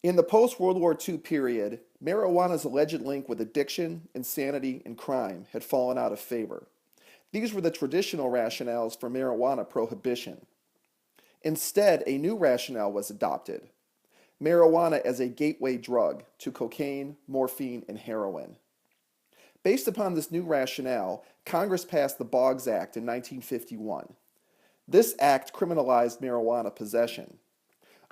In the post-World War II period, marijuana's alleged link with addiction, insanity, and crime had fallen out of favor. These were the traditional rationales for marijuana prohibition. Instead, a new rationale was adopted: marijuana as a gateway drug to cocaine, morphine, and heroin. Based upon this new rationale, Congress passed the Boggs Act in 1951. This act criminalized marijuana possession.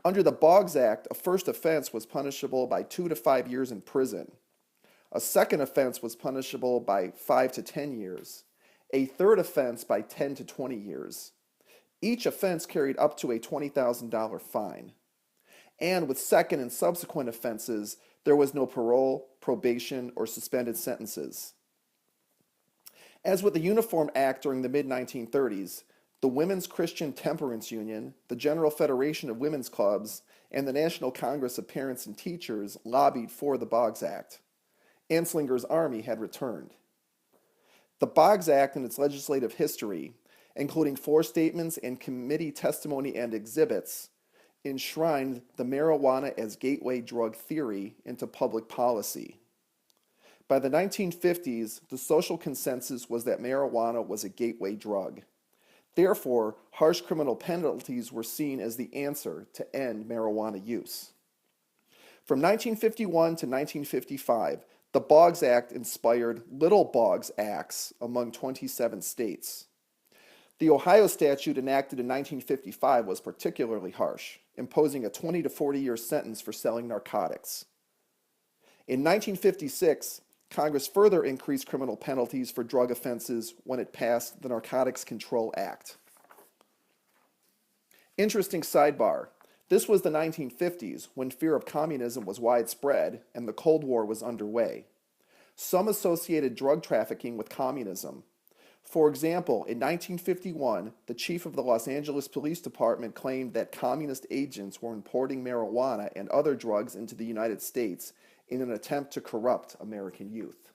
Under the Boggs Act, a first offense was punishable by 2 to 5 years in prison. A second offense was punishable by 5 to 10 years. A third offense by 10 to 20 years. Each offense carried up to a $20,000 fine. And with second and subsequent offenses, there was no parole, probation, or suspended sentences. As with the Uniform Act during the mid-1930s, the Women's Christian Temperance Union, the General Federation of Women's Clubs, and the National Congress of Parents and Teachers lobbied for the Boggs Act. Anslinger's army had returned. The Boggs Act and its legislative history, including floor statements and committee testimony and exhibits, enshrined the marijuana as gateway drug theory into public policy. By the 1950s, the social consensus was that marijuana was a gateway drug. Therefore, harsh criminal penalties were seen as the answer to end marijuana use. From 1951 to 1955, the Boggs Act inspired Little Boggs Acts among 27 states. The Ohio statute enacted in 1955 was particularly harsh, imposing a 20 to 40-year sentence for selling narcotics. In 1956, Congress further increased criminal penalties for drug offenses when it passed the Narcotics Control Act. Interesting sidebar: this was the 1950s, when fear of communism was widespread and the Cold War was underway. Some associated drug trafficking with communism. For example, in 1951, the chief of the Los Angeles Police Department claimed that communist agents were importing marijuana and other drugs into the United States in an attempt to corrupt American youth.